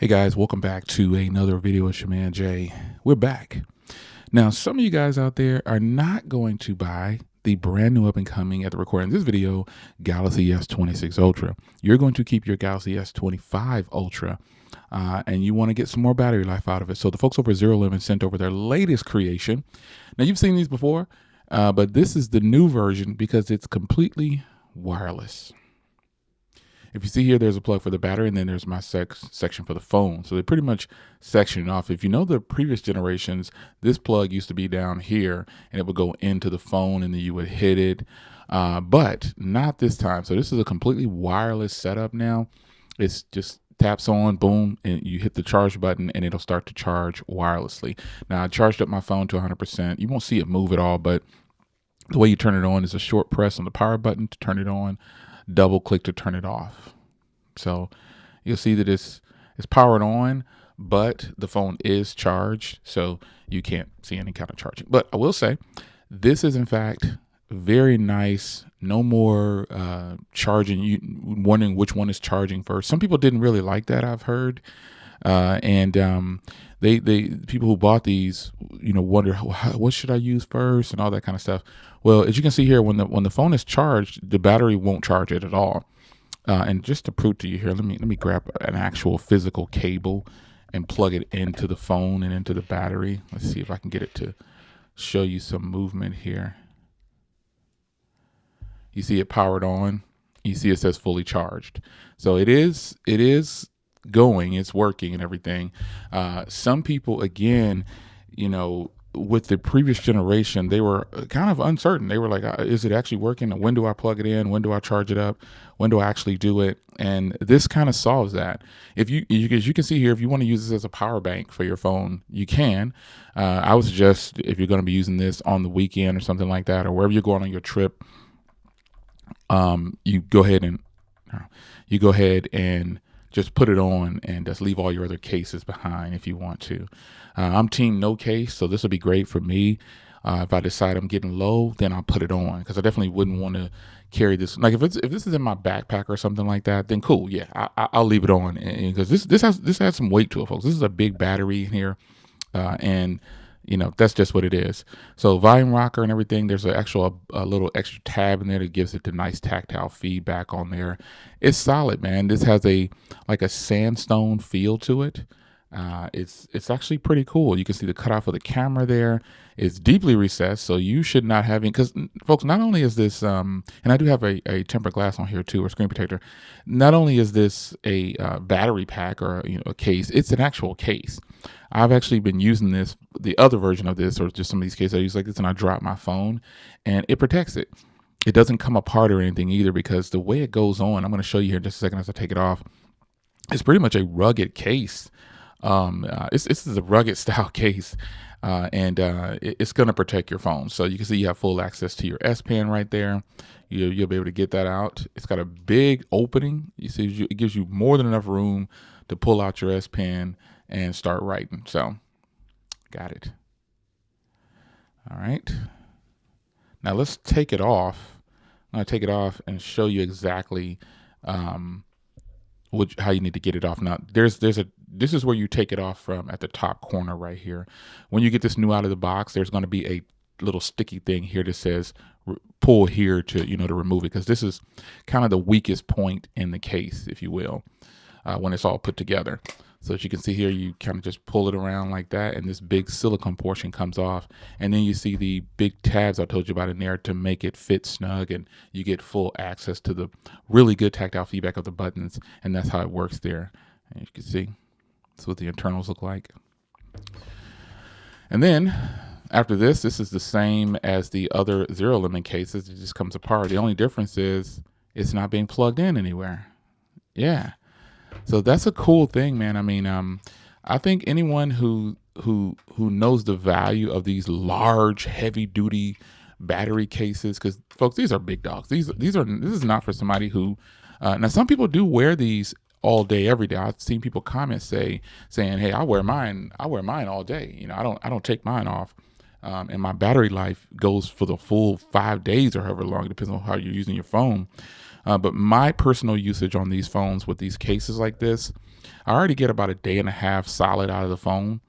Hey guys, welcome back to another video with your man Jay. We're back. Now, some of you guys out there are not going to buy the brand new up and coming at the recording of this video, Galaxy S26 Ultra. You're going to keep your Galaxy S25 Ultra and you want to get some more battery life out of it. So the folks over at ZeroLemon sent over their latest creation. Now, you've seen these before, but this is the new version because it's completely wireless. If you see here, there's a plug for the battery, and then there's my section for the phone. So they pretty much section it off. If you know the previous generations, this plug used to be down here, and it would go into the phone, and then you would hit it. But not this time. So this is a completely wireless setup now. It's just taps on, boom, and you hit the charge button, and it'll start to charge wirelessly. Now, I charged up my phone to 100%. You won't see it move at all, but the way you turn it on is a short press on the power button to turn it on. Double click to turn it off. So you'll see that it's powered on, but the phone is charged, so you can't see any kind of charging. But I will say this is in fact very nice. No more charging, you wondering which one is charging first. Some people didn't really like that, I've heard. They people who bought these, wonder what should I use first and all that kind of stuff. Well, as you can see here, when the phone is charged, the battery won't charge it at all. And just to prove to you here, let me grab an actual physical cable and plug it into the phone and into the battery. Let's see if I can get it to show you some movement here. You see it powered on. You see it says fully charged. So it is going, it's working and everything. Some people, again, with the previous generation, they were kind of uncertain. They were like, is it actually working? When do I plug it in? When do I charge it up? When do I actually do it? And this kind of solves that. As you can see here, if you want to use this as a power bank for your phone, you can. I would suggest if you're going to be using this on the weekend or something like that, or wherever you're going on your trip, you go ahead and just put it on and just leave all your other cases behind if you want to. I'm team no case, so this will be great for me. If I decide I'm getting low, then I'll put it on, because I definitely wouldn't want to carry this. Like if this is in my backpack or something like that, then cool, yeah, I'll leave it on, because this has some weight to it, folks. This is a big battery in here, and that's just what it is. So volume rocker and everything, there's an actual a little extra tab in there that gives it the nice tactile feedback on there. It's solid, man. This has like a sandstone feel to it. It's actually pretty cool. You can see the cutoff of the camera there. It's deeply recessed, so you should not have any, because folks, not only is this and I do have a tempered glass on here too, or screen protector. Not only is this a battery pack or a case, it's an actual case. I've actually been using the other version of this, or just some of these cases I use like this, and I drop my phone and it protects it. It doesn't come apart or anything either, because the way it goes on, I'm going to show you here in just a second as I take it off. It's pretty much a rugged case. This is a rugged style case, and it's going to protect your phone. So you can see you have full access to your S Pen right there. You'll be able to get that out. It's got a big opening. You see, it gives you more than enough room to pull out your S Pen and start writing. So got it. All right. Now let's take it off. I'm going to take it off and show you exactly how you need to get it off. Now this is where you take it off from, at the top corner right here. When you get this new out of the box, there's going to be a little sticky thing here that says pull here to to remove it, because this is kind of the weakest point in the case, if you will, when it's all put together. So as you can see here, you kind of just pull it around like that, and this big silicone portion comes off. And then you see the big tabs I told you about in there to make it fit snug, and you get full access to the really good tactile feedback of the buttons. And that's how it works there. And you can see that's what the internals look like. And then after this is the same as the other ZeroLemon cases. It just comes apart. The only difference is it's not being plugged in anywhere. Yeah. So that's a cool thing, man. I mean, I think anyone who knows the value of these large, heavy-duty battery cases, because folks, these are big dogs. This is not for somebody who. Now, some people do wear these all day, every day. I've seen people comment saying, "Hey, I wear mine all day. I don't take mine off." And my battery life goes for the full 5 days or however long. It depends on how you're using your phone. But my personal usage on these phones with these cases like this, I already get about a day and a half solid out of the phone.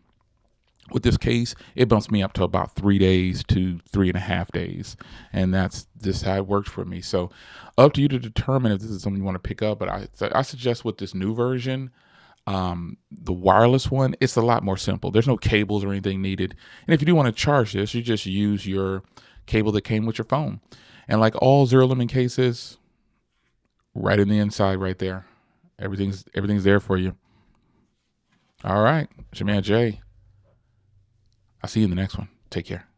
With this case, it bumps me up to about 3 days to 3.5 days. And that's just how it worked for me. So up to you to determine if this is something you want to pick up. But I suggest with this new version, the wireless one, it's a lot more simple. There's no cables or anything needed. And if you do want to charge this, you just use your cable that came with your phone. And like all ZeroLemon cases, right in the inside right there, everything's there for you. All right, it's your man Jay. I'll see you in the next one. Take care.